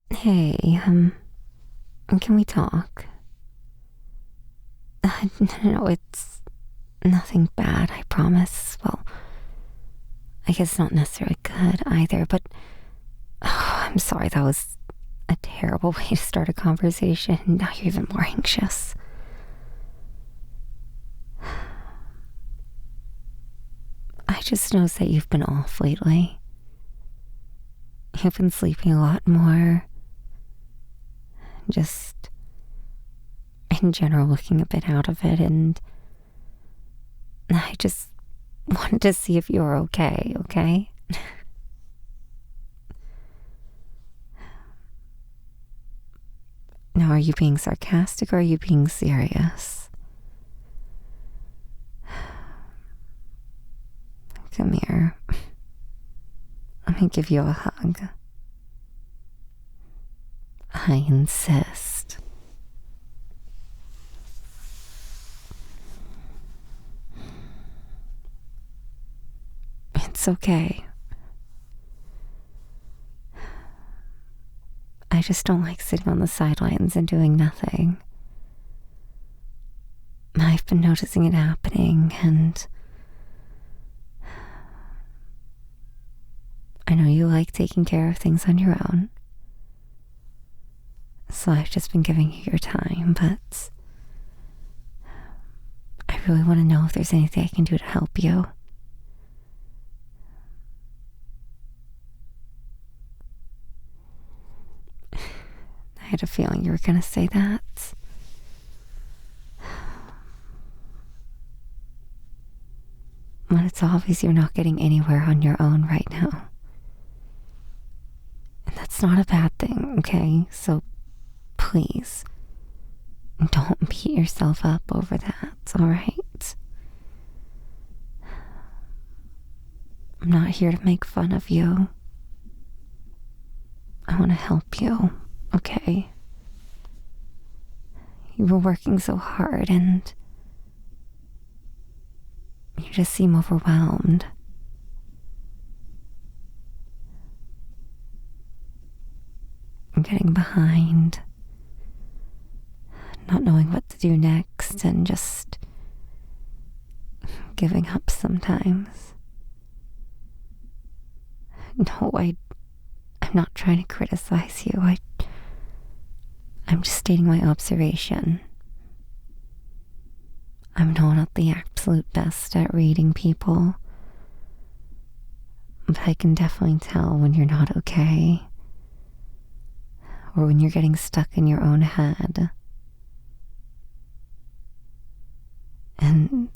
Hey, can we talk? No, it's nothing bad, I promise. Well, I guess not necessarily good either, but I'm sorry, that was a terrible way to start a conversation. Now you're even more anxious. I just noticed that you've been off lately. You've been sleeping a lot more. Just in general looking a bit out of it, and I just wanted to see if you were okay? Now, are you being sarcastic or are you being serious? Come here. Let me give you a hug. I insist. It's okay. I just don't like sitting on the sidelines and doing nothing. I've been noticing it happening, and I know you like taking care of things on your own. So I've just been giving you your time, but I really want to know if there's anything I can do to help you. I had a feeling you were going to say that. When it's obvious you're not getting anywhere on your own right now. And that's not a bad thing, okay? So please, don't beat yourself up over that, alright? I'm not here to make fun of you. I want to help you, okay? You were working so hard and you just seem overwhelmed. I'm getting behind, not knowing what to do next, and just giving up sometimes. No, I'm not trying to criticize you. I'm just stating my observation. I'm not the absolute best at reading people, but I can definitely tell when you're not okay, or when you're getting stuck in your own head. And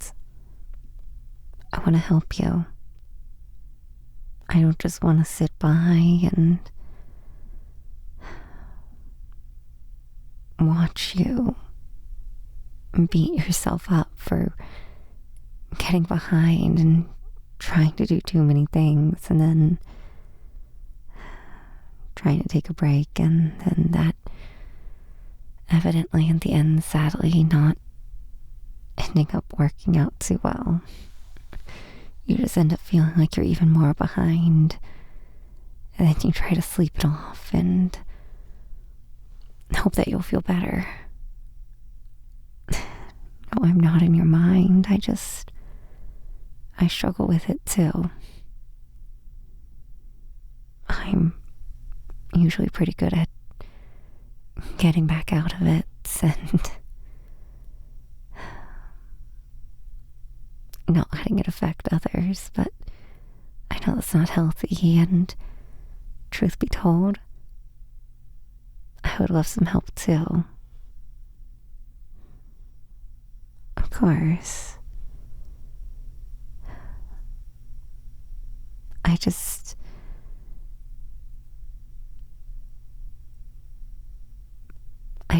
I want to help you. I don't just want to sit by and watch you beat yourself up for getting behind and trying to do too many things, and then trying to take a break, and then that evidently in the end, sadly, not ending up working out too well. You just end up feeling like you're even more behind, and then you try to sleep it off and hope that you'll feel better. No, I'm not in your mind. I struggle with it too. I'm usually pretty good at getting back out of it and not letting it affect others, but I know that's not healthy, and truth be told, I would love some help too. Of course. I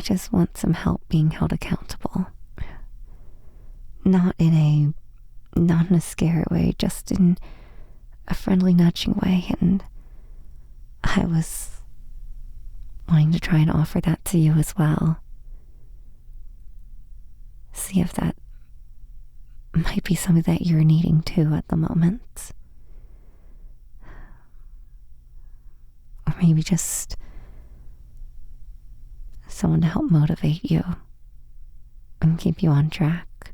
just want some help being held accountable. Not in a scary way, just in a friendly nudging way, and I was wanting to try and offer that to you as well. See if that might be something that you're needing too at the moment. Or maybe just someone to help motivate you and keep you on track.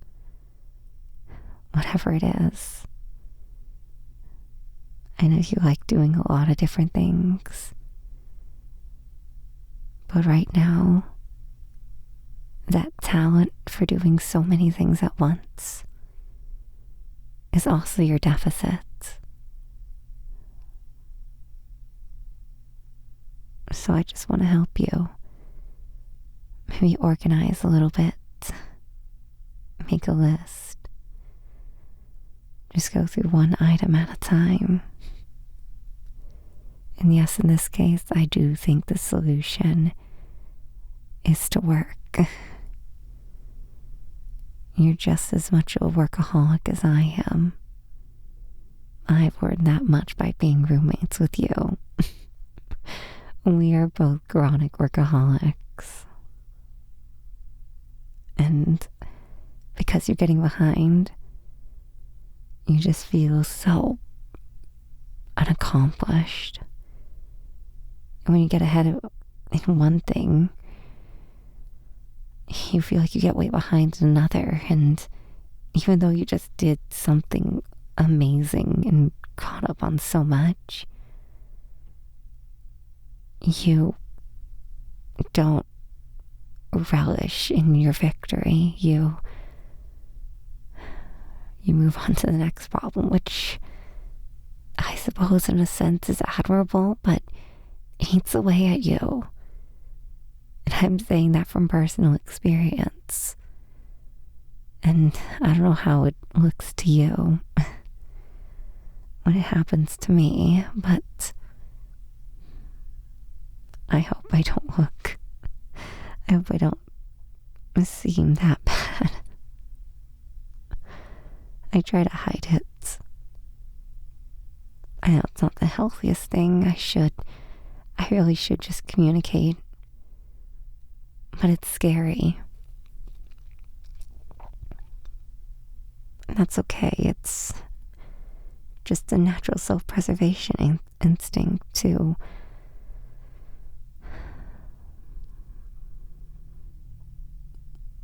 Whatever it is. I know you like doing a lot of different things. But right now, that talent for doing so many things at once is also your deficit. So I just want to help you. Maybe organize a little bit. Make a list. Just go through one item at a time. And yes, in this case, I do think the solution is to work. You're just as much a workaholic as I am. I've learned that much by being roommates with you. We are both chronic workaholics. And because you're getting behind, you just feel so unaccomplished. And when you get ahead in one thing, you feel like you get way behind in another. And even though you just did something amazing and caught up on so much, you don't relish in your victory. You move on to the next problem, which I suppose in a sense is admirable, but it eats away at you. And I'm saying that from personal experience. And I don't know how it looks to you when it happens to me, but I hope I don't seem that bad. I try to hide it. I know it's not the healthiest thing. I really should just communicate. But it's scary. And that's okay. It's just a natural self-preservation instinct to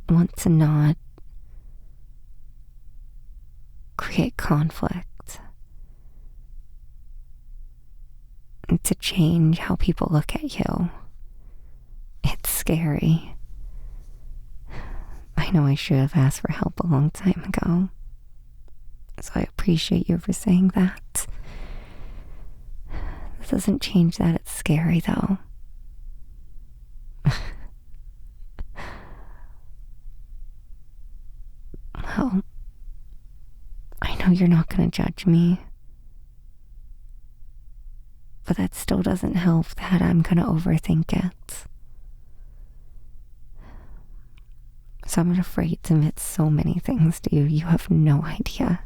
want to not create conflict and to change how people look at you. It's scary. I know I should have asked for help a long time ago. So I appreciate you for saying that. This doesn't change that it's scary though. Well, I know you're not going to judge me, but that still doesn't help that I'm going to overthink it. So I'm afraid to admit so many things to you. You have no idea.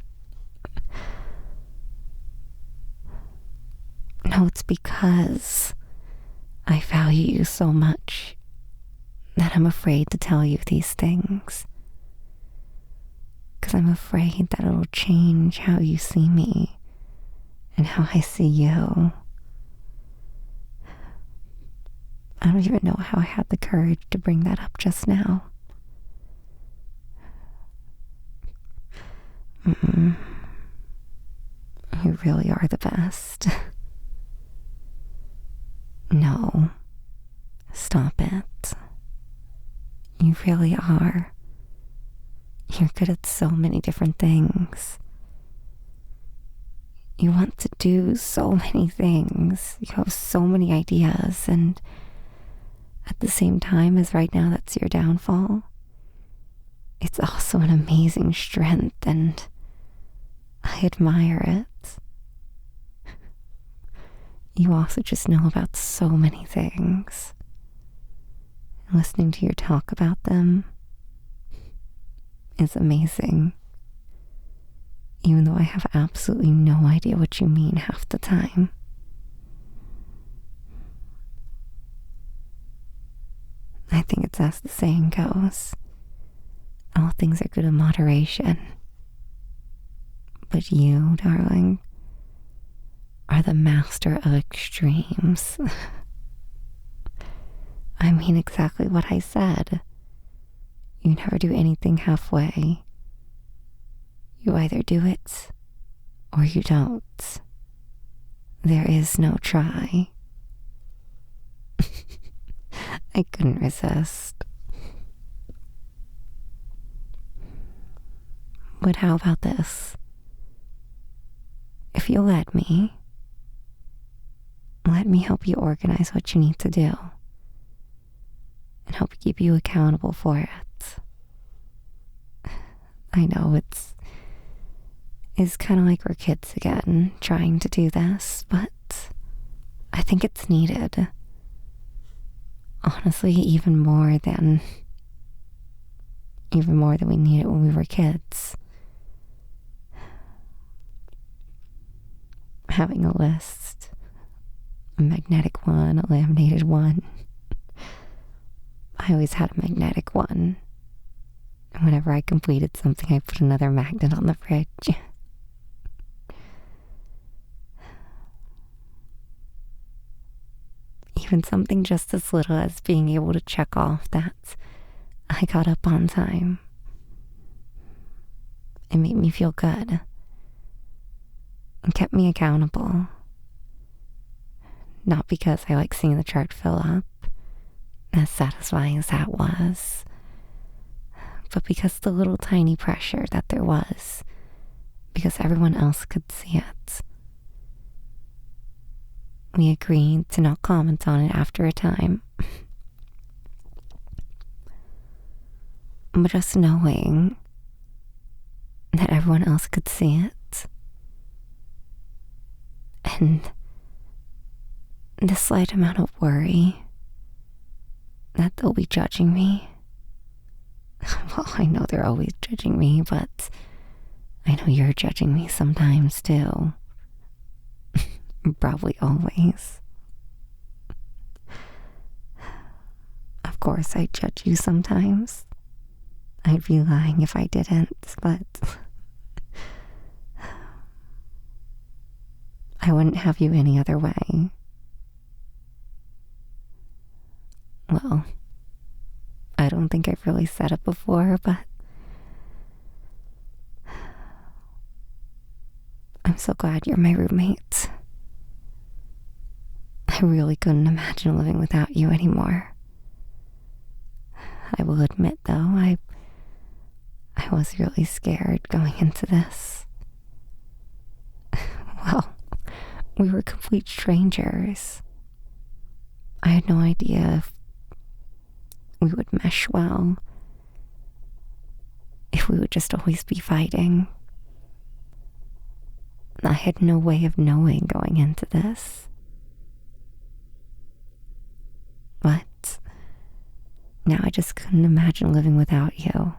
No, it's because I value you so much that I'm afraid to tell you these things. Because I'm afraid that it'll change how you see me and how I see you. I don't even know how I had the courage to bring that up just now. You really are the best. No, stop it. You really are. You're good at so many different things. You want to do so many things. You have so many ideas, and at the same time as right now that's your downfall, it's also an amazing strength, and I admire it. You also just know about so many things. Listening to your talk about them is amazing. Even though I have absolutely no idea what you mean half the time. I think it's as the saying goes, all things are good in moderation. But you, darling, are the master of extremes. I mean exactly what I said. You never do anything halfway. You either do it or you don't. There is no try. I couldn't resist. But how about this? If you'll let me help you organize what you need to do and help keep you accountable for it. I know it's kind of like we're kids again trying to do this, but I think it's needed. Honestly, even more than we needed when we were kids. Having a list, a magnetic one, a laminated one. I always had a magnetic one. And whenever I completed something, I put another magnet on the fridge. Even something just as little as being able to check off that I got up on time. It made me feel good. And kept me accountable. Not because I like seeing the chart fill up, as satisfying as that was, but because the little tiny pressure that there was, because everyone else could see it. We agreed to not comment on it after a time. But just knowing that everyone else could see it, and the slight amount of worry that they'll be judging me. Well, I know they're always judging me, but I know you're judging me sometimes too. Probably always. Of course, I judge you sometimes. I'd be lying if I didn't, but I wouldn't have you any other way. Well, I don't think I've really said it before, but I'm so glad you're my roommate. I really couldn't imagine living without you anymore. I will admit, though, I was really scared going into this. Well, we were complete strangers. I had no idea if we would mesh well, if we would just always be fighting. I had no way of knowing going into this. But now I just couldn't imagine living without you.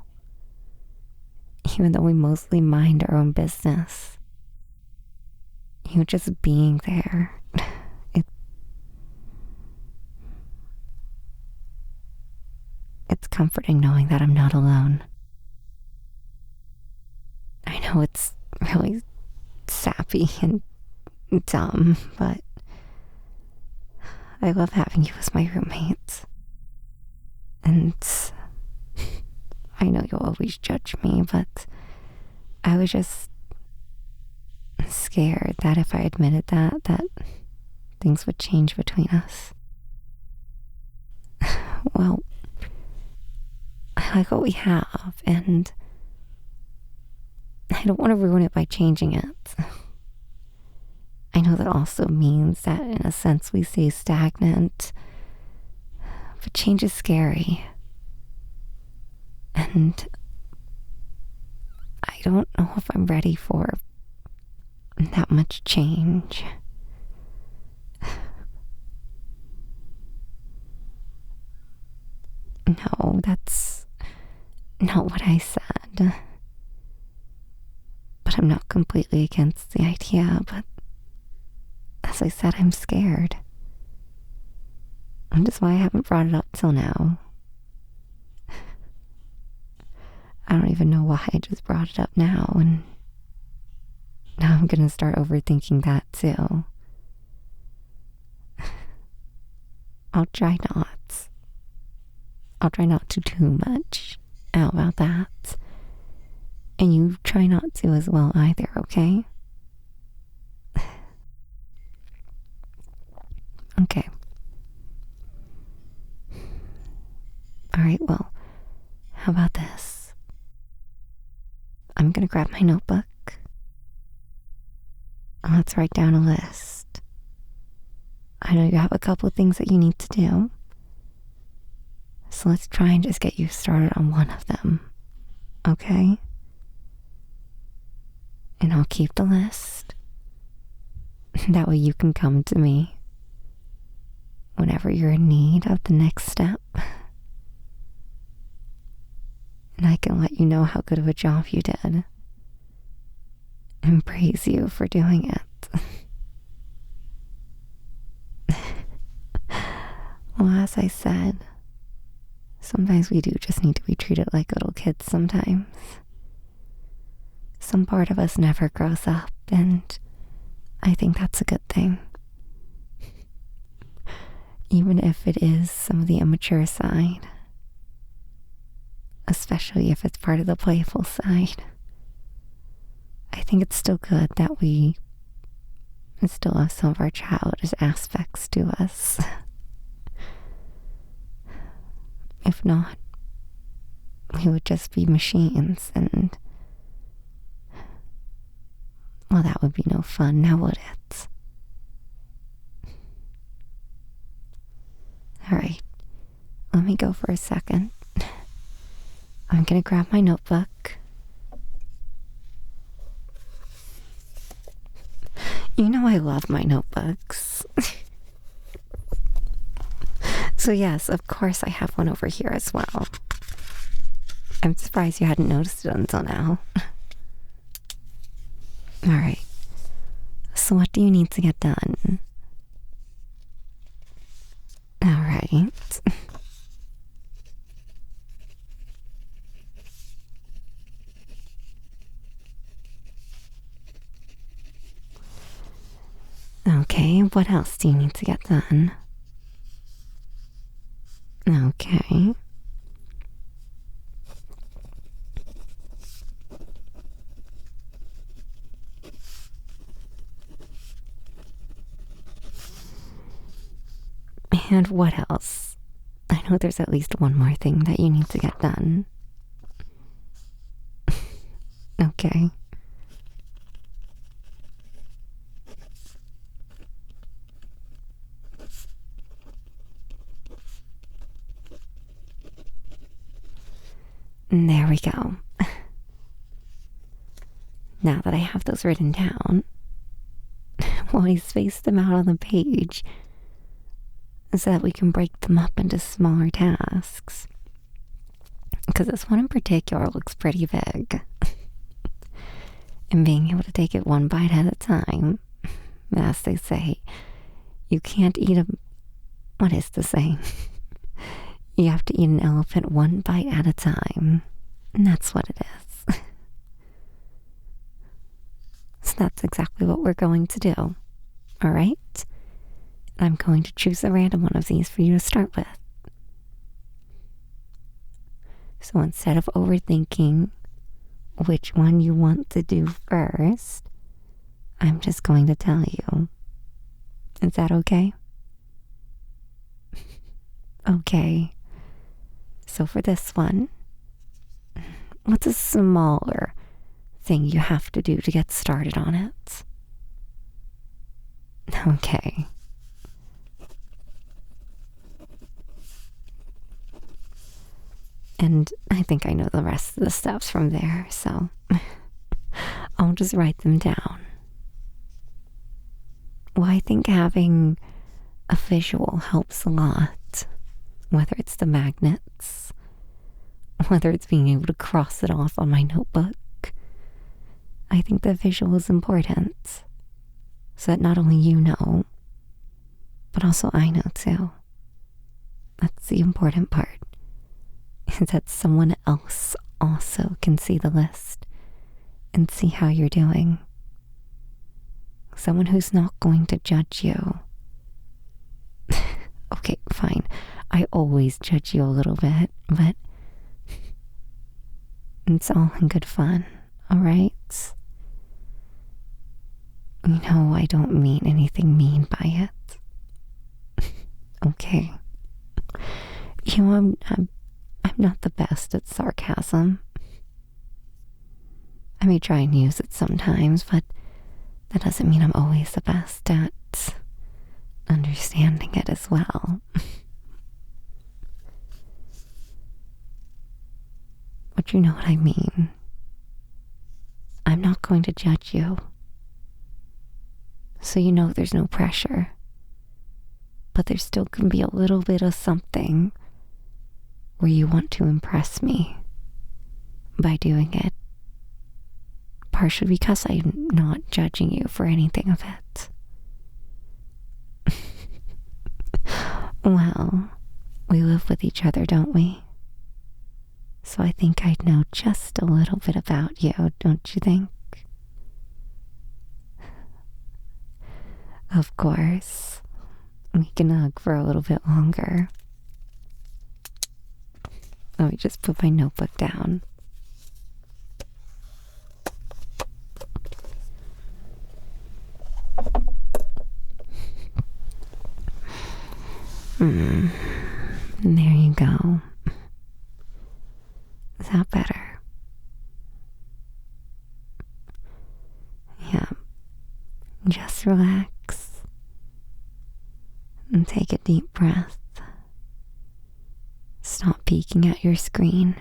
Even though we mostly mind our own business. You just being there. It's comforting knowing that I'm not alone. I know it's really sappy and dumb, but I love having you as my roommate. And I know you'll always judge me, but I was just scared that if I admitted that things would change between us. Well, I like what we have, and I don't want to ruin it by changing it. I know that also means that in a sense we stay stagnant, but change is scary. And I don't know if I'm ready for that much change. No, that's not what I said. But I'm not completely against the idea, but as I said, I'm scared. And that's why I haven't brought it up till now. I don't even know why I just brought it up now, and now I'm gonna start overthinking that too. I'll try not. I'll try not to too much. How about that? And you try not to as well either, okay? Okay. Alright, well, how about this? I'm gonna grab my notebook. Let's write down a list. I know you have a couple of things that you need to do. So let's try and just get you started on one of them. Okay? And I'll keep the list. That way you can come to me whenever you're in need of the next step. And I can let you know how good of a job you did. And praise you for doing it. Well, as I said, sometimes we do just need to be treated like little kids sometimes. Some part of us never grows up, and I think that's a good thing. Even if it is some of the immature side. Especially if it's part of the playful side. I think it's still good that we still have some of our childish aspects to us. If not, we would just be machines, and well, that would be no fun, now would it? Alright, let me go for a second. I'm gonna grab my notebook. You know I love my notebooks. So yes, of course I have one over here as well. I'm surprised you hadn't noticed it until now. Alright. So what do you need to get done? Alright. Okay, what else do you need to get done? Okay. And what else? I know there's at least one more thing that you need to get done. Okay. There we go. Now that I have those written down, well, I spaced them out on the page so that we can break them up into smaller tasks. Because this one in particular looks pretty big. And being able to take it one bite at a time, as they say, you can't eat a... What is the saying? You have to eat an elephant one bite at a time. And that's what it is. So that's exactly what we're going to do. Alright? I'm going to choose a random one of these for you to start with. So instead of overthinking which one you want to do first, I'm just going to tell you. Is that okay? Okay. So for this one, what's a smaller thing you have to do to get started on it? Okay. And I think I know the rest of the steps from there, so I'll just write them down. Well, I think having a visual helps a lot. Whether it's the magnets, whether it's being able to cross it off on my notebook. I think the visual is important. So that not only you know, but also I know too. That's the important part. Is that someone else also can see the list and see how you're doing. Someone who's not going to judge you. Okay, fine. I I always judge you a little bit, but it's all in good fun, alright? You know, I don't mean anything mean by it. Okay. You know, I'm not the best at sarcasm. I may try and use it sometimes, but that doesn't mean I'm always the best at understanding it as well. But you know what I mean. I'm not going to judge you. So you know there's no pressure. But there still can be a little bit of something where you want to impress me by doing it. Partially because I'm not judging you for anything of it. Well, we live with each other, don't we? So I think I'd know just a little bit about you, don't you think? Of course. We can hug for a little bit longer. Let me just put my notebook down. There you go. Is that better? Yeah. Just relax and take a deep breath. Stop peeking at your screen.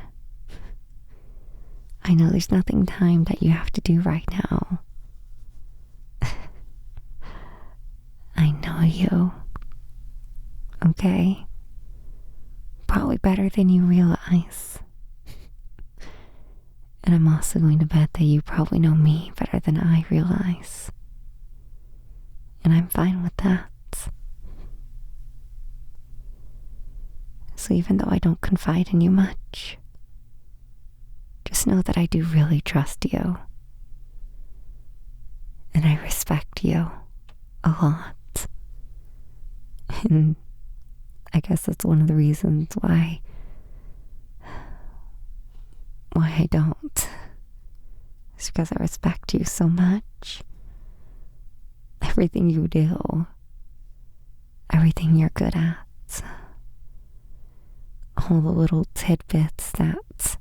I know there's nothing timed that you have to do right now. I know you. Okay? Probably better than you realize. And I'm also going to bet that you probably know me better than I realize. And I'm fine with that. So even though I don't confide in you much, just know that I do really trust you. And I respect you a lot. And I guess that's one of the reasons why I don't. It's because I respect you so much. Everything you do. Everything you're good at. All the little tidbits that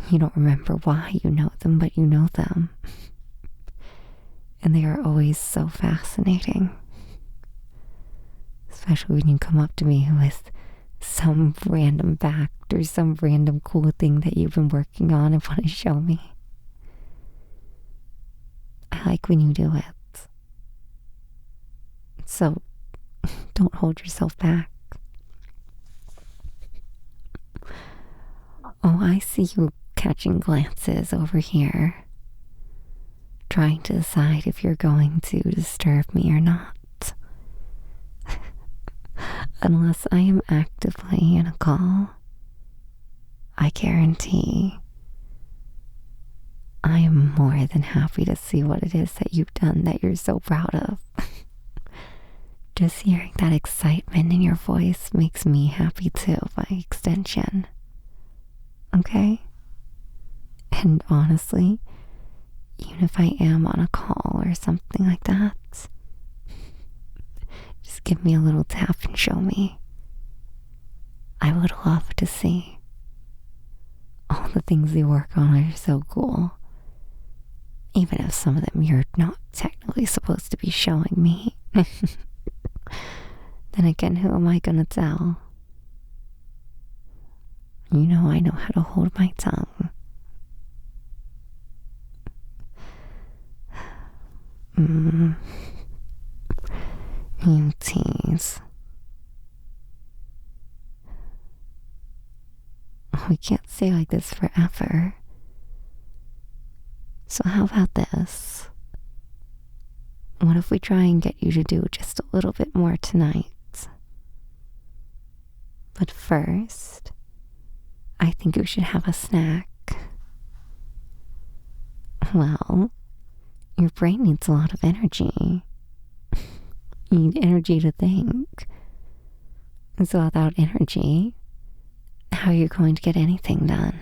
you don't remember why you know them, but you know them. And they are always so fascinating. Especially when you come up to me with some random fact or some random cool thing that you've been working on and want to show me. I like when you do it. So don't hold yourself back. Oh, I see you catching glances over here, trying to decide if you're going to disturb me or not. Unless I am actively in a call, I guarantee I am more than happy to see what it is that you've done that you're so proud of. Just hearing that excitement in your voice makes me happy too, by extension. Okay? And honestly, even if I am on a call or something like that, just give me a little tap and show me. I would love to see. All the things you work on are so cool. Even if some of them you're not technically supposed to be showing me. Then again, who am I gonna tell? You know I know how to hold my tongue. You tease. We can't stay like this forever. So how about this? What if we try and get you to do just a little bit more tonight? But first, I think you should have a snack. Well, your brain needs a lot of energy. You need energy to think. So without energy, how are you going to get anything done?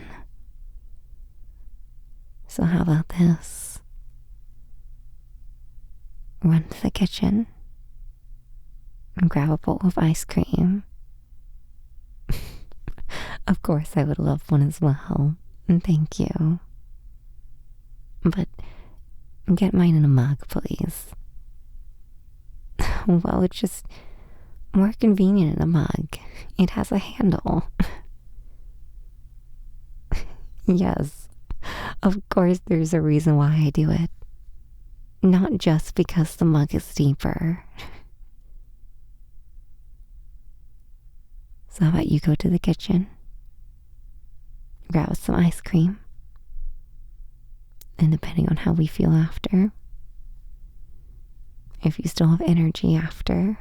So how about this? Run to the kitchen and grab a bowl of ice cream. Of course, I would love one as well. And thank you. But get mine in a mug, please. Well, it's just more convenient in a mug. It has a handle. Yes, of course there's a reason why I do it. Not just because the mug is deeper. So how about you go to the kitchen, grab some ice cream, and depending on how we feel after, if you still have energy after,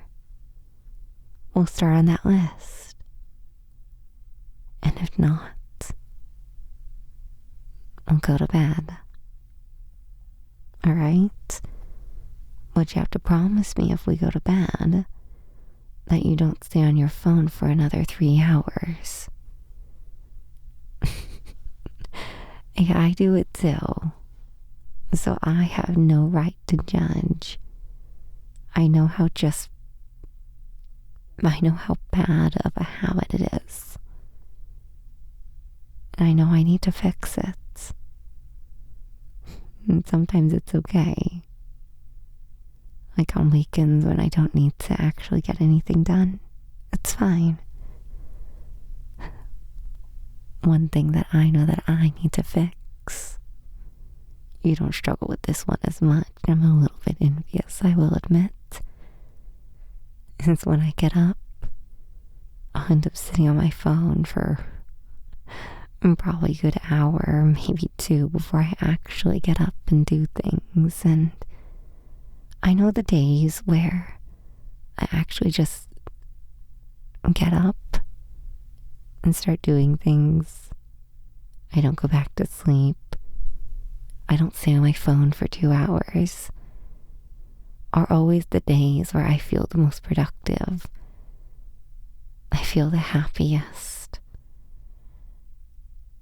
we'll start on that list. And if not, we'll go to bed. Alright? But you have to promise me if we go to bed that you don't stay on your phone for another 3 hours. Yeah, I do it too. So I have no right to judge. I know how bad of a habit it is. And I know I need to fix it. And sometimes it's okay. Like on weekends when I don't need to actually get anything done. It's fine. One thing that I know that I need to fix. You don't struggle with this one as much. I'm a little bit envious, I will admit. Is when I get up, I'll end up sitting on my phone for probably a good hour, maybe 2, before I actually get up and do things. And I know the days where I actually just get up and start doing things. I don't go back to sleep. I don't stay on my phone for 2 hours. Are always the days where I feel the most productive. I feel the happiest.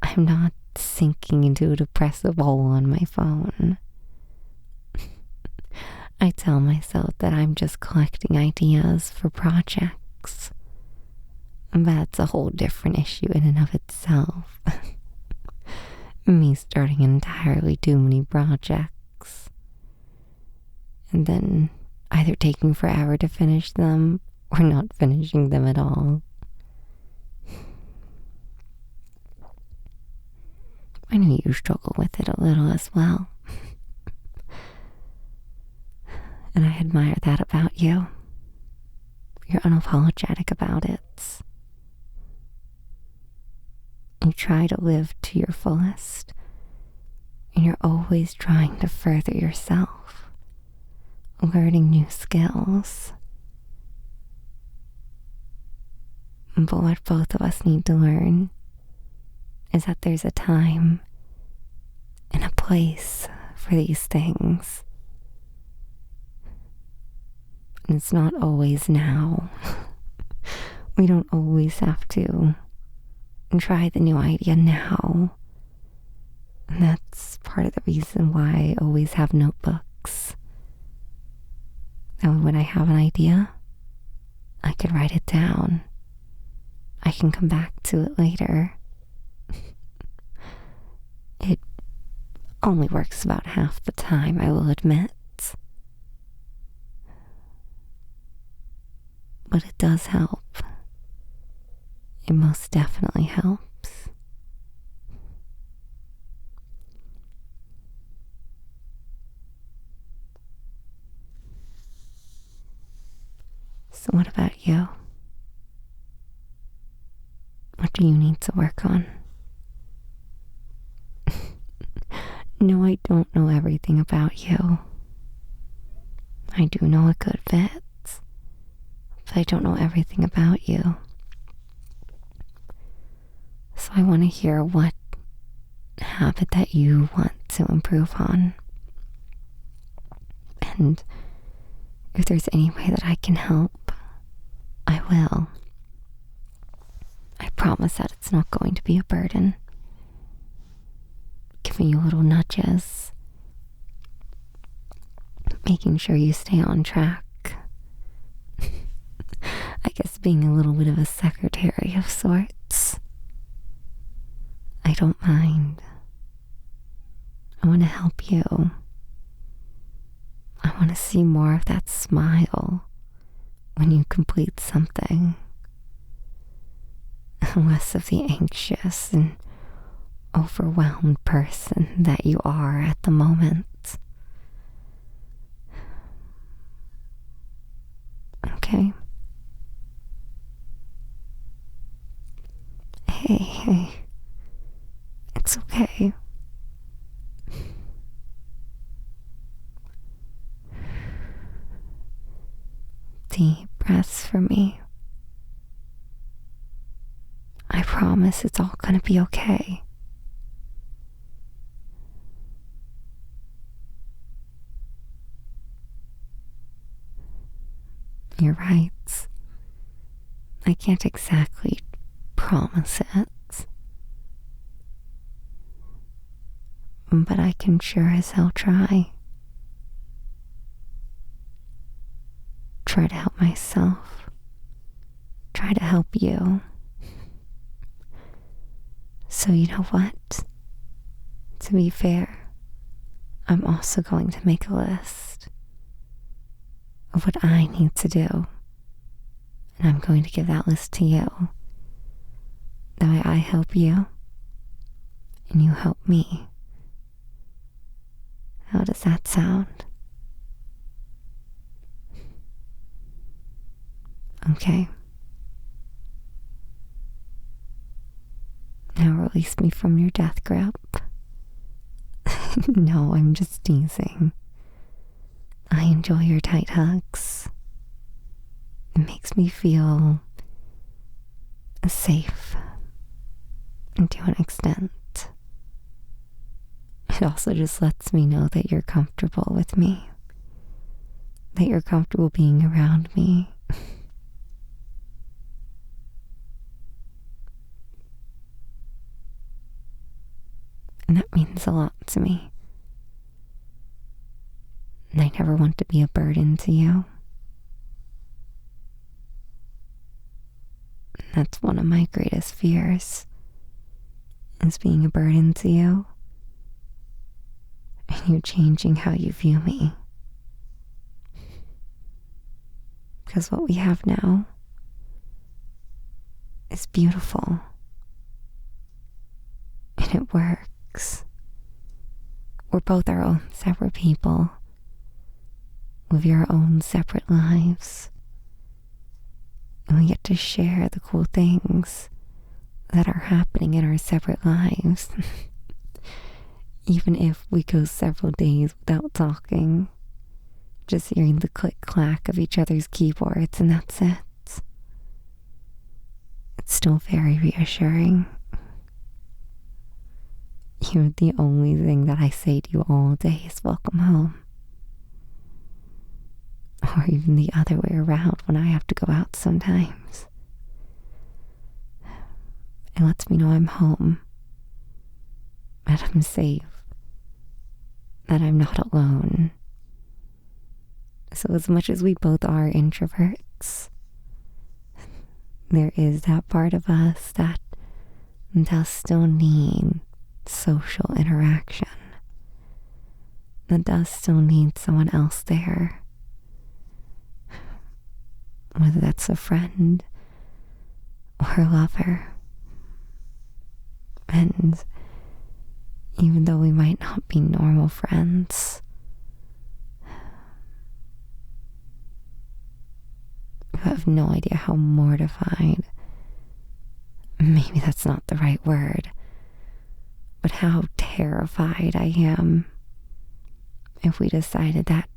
I'm not sinking into a depressive hole on my phone. I tell myself that I'm just collecting ideas for projects. That's a whole different issue in and of itself. Me starting entirely too many projects. And then either taking forever to finish them or not finishing them at all. I know you struggle with it a little as well. And I admire that about you. You're unapologetic about it. You try to live to your fullest, and you're always trying to further yourself, learning new skills. But what both of us need to learn is that there's a time and a place for these things. And it's not always now. We don't always have to try the new idea now. And that's part of the reason why I always have notebooks. That way when I have an idea, I can write it down. I can come back to it later. It only works about half the time, I will admit. But it does help. It most definitely helps. So what about you? What do you need to work on? No, I don't know everything about you. I do know a good bit, but I don't know everything about you. So I want to hear what habit that you want to improve on. And if there's any way that I can help, I will. promise that it's not going to be a burden. Giving you little nudges, making sure you stay on track. I guess being a little bit of a secretary of sorts. I don't mind. I want to help you. I want to see more of that smile when you complete something. Less of the anxious and overwhelmed person that you are at the moment. Okay? Hey, it's okay. Deep breaths for me. I promise it's all gonna be okay. You're right. I can't exactly promise it, but I can sure as hell try. Try to help myself. Try to help you. So you know what? To be fair, I'm also going to make a list of what I need to do. And I'm going to give that list to you. That way I help you, and you help me. How does that sound? Okay. Now release me from your death grip. No, I'm just teasing. I enjoy your tight hugs. It makes me feel safe to an extent. It also just lets me know that you're comfortable with me. That you're comfortable being around me. And that means a lot to me. And I never want to be a burden to you. And that's one of my greatest fears, is being a burden to you. And you changing how you view me. Because what we have now is beautiful. And it works. We're both our own separate people, with your own separate lives. And we get to share the cool things that are happening in our separate lives. Even if we go several days without talking, just hearing the click-clack of each other's keyboards, and that's it. It's still very reassuring. The only thing that I say to you all day is welcome home. Or even the other way around when I have to go out sometimes. It lets me know I'm home. That I'm safe. That I'm not alone. So as much as we both are introverts, there is that part of us that does still need social interaction. That does still need someone else there. Whether that's a friend or a lover. And even though we might not be normal friends, you have no idea how mortified, maybe that's not the right word, but how terrified I am if we decided that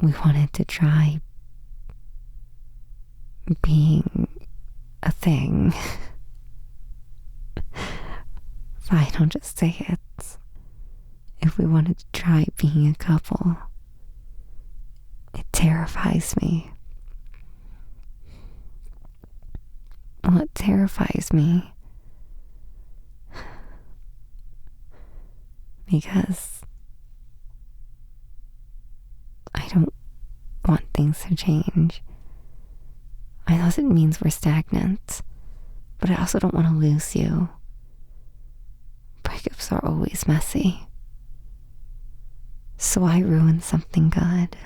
we wanted to try being a thing. If I don't just say it, if we wanted to try being a couple, it terrifies me. what terrifies me. Because I don't want things to change. I know it means we're stagnant, but I also don't want to lose you. Breakups are always messy. So I ruin something good.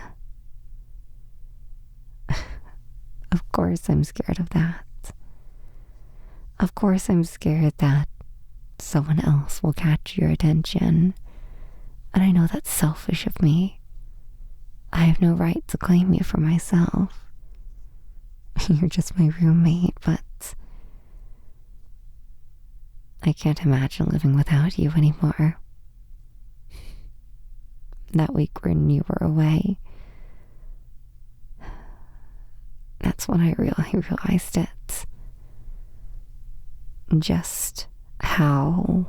Of course I'm scared of that. Of course I'm scared that someone else will catch your attention. And I know that's selfish of me. I have no right to claim you for myself. You're just my roommate, but I can't imagine living without you anymore. That week when you were away, that's when I really realized it. Just how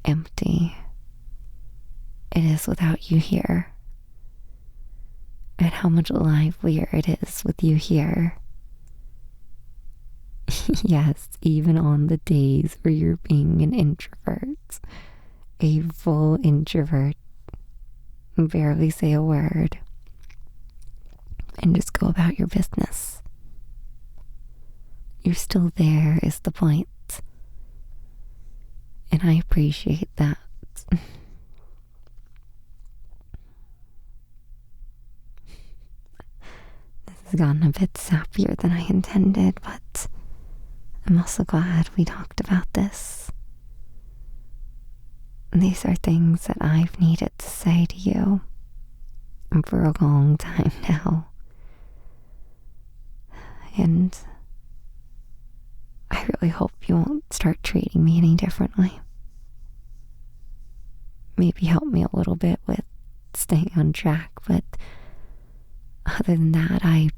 empty it is without you here. And how much livelier it is with you here. Yes, even on the days where you're being an introvert. A full introvert. Barely say a word. And just go about your business. You're still there is the point. And I appreciate that. This has gotten a bit sappier than I intended, but I'm also glad we talked about this. These are things that I've needed to say to you for a long time now. And I really hope you won't start treating me any differently. Maybe help me a little bit with staying on track, but other than that, I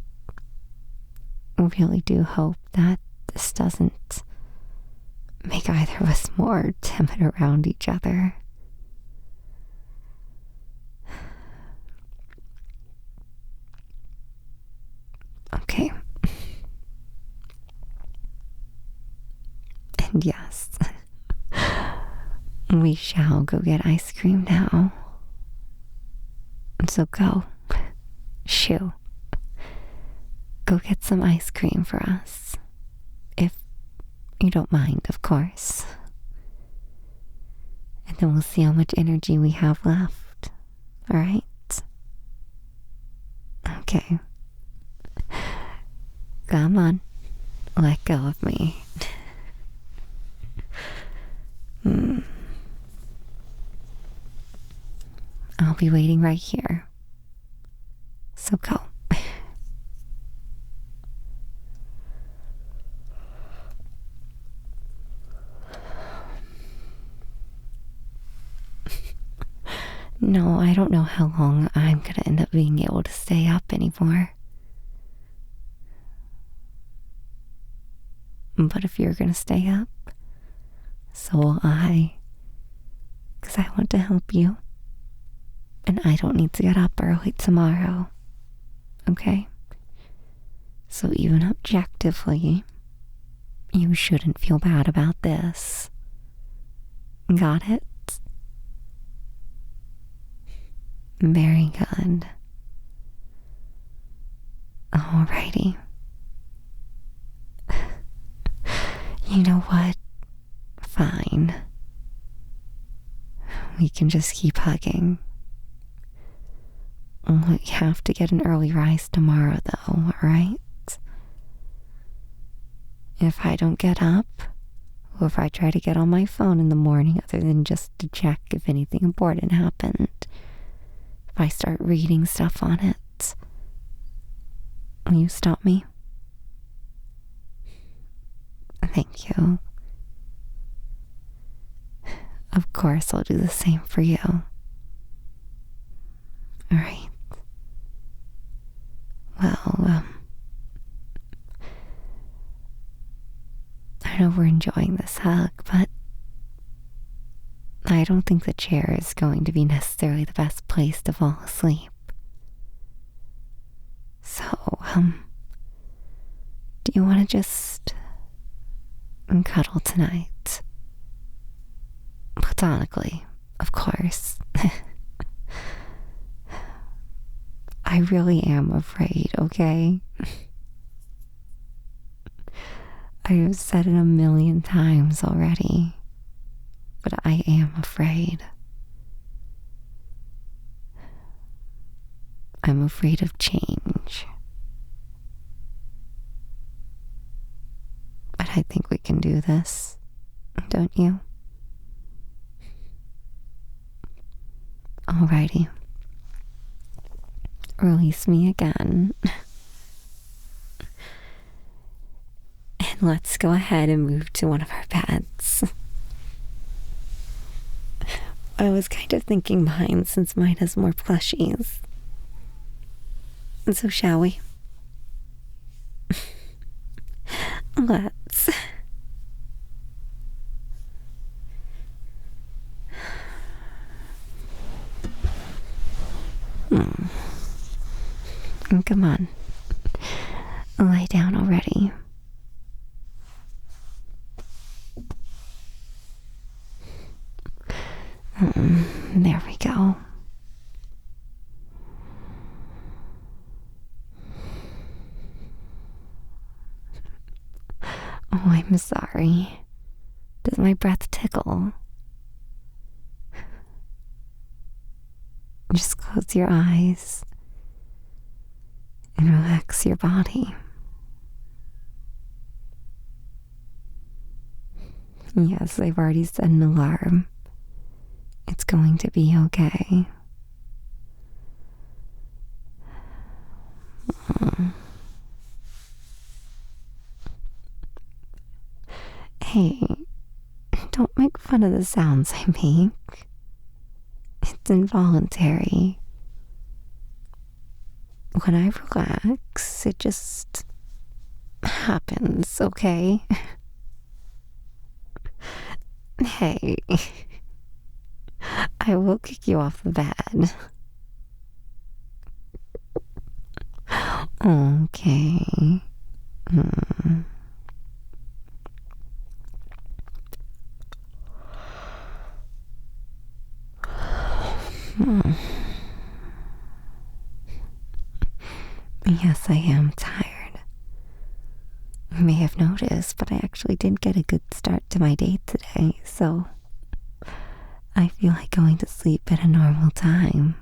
really do hope that this doesn't make either of us more timid around each other. Okay. And yes, we shall go get ice cream now. So go. Shoo. Go get some ice cream for us. If you don't mind, of course. And then we'll see how much energy we have left. Alright? Okay. Come on. Let go of me. I'll be waiting right here. So go. No, I don't know how long I'm gonna end up being able to stay up anymore. But if you're gonna stay up, so will I. 'Cause I want to help you. And I don't need to get up early tomorrow. Okay? So even objectively, you shouldn't feel bad about this. Got it? Very good. Alrighty. You know what? Fine. We can just keep hugging. We have to get an early rise tomorrow, though, alright? If I don't get up, or if I try to get on my phone in the morning other than just to check if anything important happened, if I start reading stuff on it, will you stop me? Thank you. Of course, I'll do the same for you. Alright. Well, I know we're enjoying this hug, but I don't think the chair is going to be necessarily the best place to fall asleep. So, do you want to just cuddle tonight? Platonically, of course. I really am afraid, okay? I have said it a million times already, but I am afraid. I'm afraid of change. But I think we can do this, don't you? Alrighty. Release me again. And let's go ahead and move to one of our beds. I was kind of thinking mine since mine has more plushies. And so shall we? Let's. Come on. Lie down already. There we go. Oh, I'm sorry. Does my breath tickle? Just close your eyes and relax your body. Yes, I've already set an alarm. It's going to be okay. Hey, don't make fun of the sounds I make. It's involuntary. When I relax, it just happens, okay? Hey, I will kick you off the bed. Okay. Yes, I am tired. You may have noticed, but I actually did get a good start to my day today, so I feel like going to sleep at a normal time.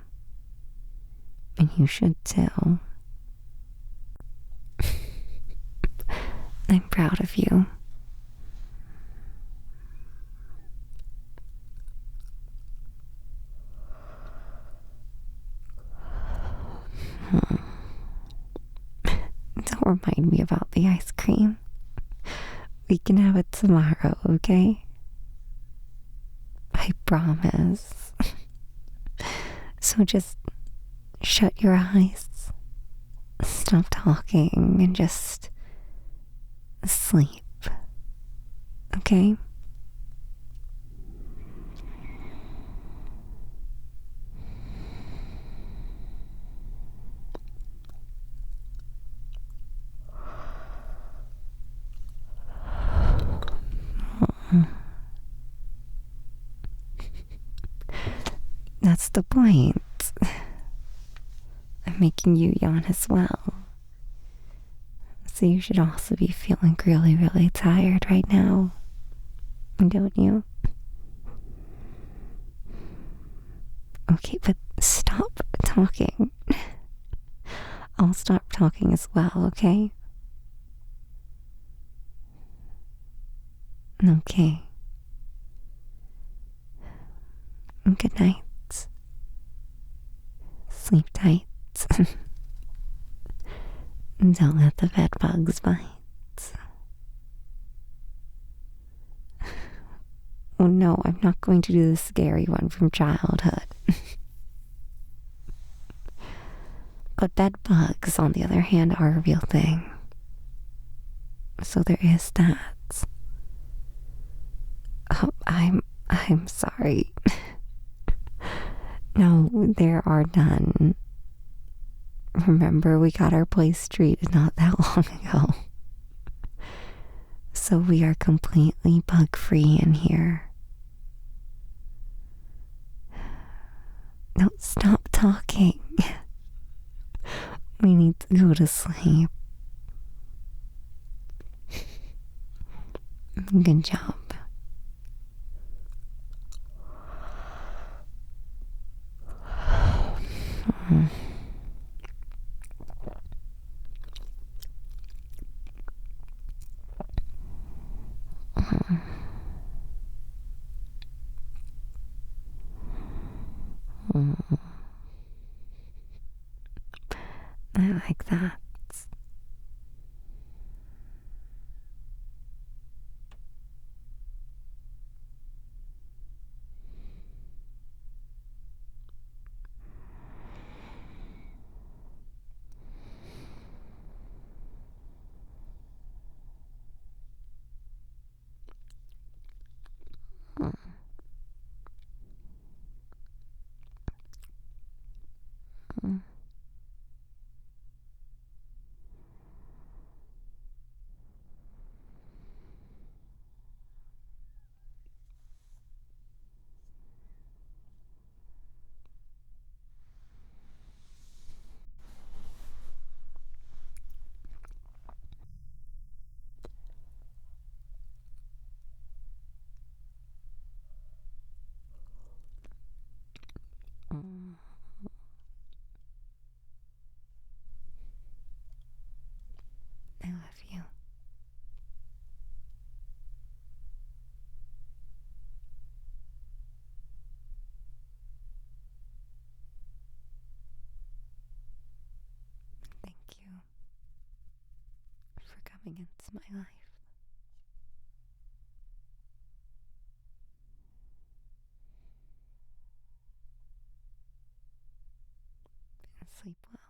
And you should too. I'm proud of you. Don't remind me about the ice cream. We can have it tomorrow, okay? I promise. So just shut your eyes, stop talking, and just sleep, okay? That's the point. I'm making you yawn as well. So you should also be feeling really, really tired right now. Don't you? Okay, but stop talking. I'll stop talking as well, okay? Okay. Good night. Sleep tight. Don't let the bed bugs bite. Oh no, I'm not going to do the scary one from childhood. But bed bugs, on the other hand, are a real thing. So there is that. Oh, I'm sorry. No, there are none. Remember, we got our place treated not that long ago. so we are completely bug free in here. No, stop talking. We need to go to sleep. Good job. I like that. I love you. Thank you for coming into my life. Sleep well.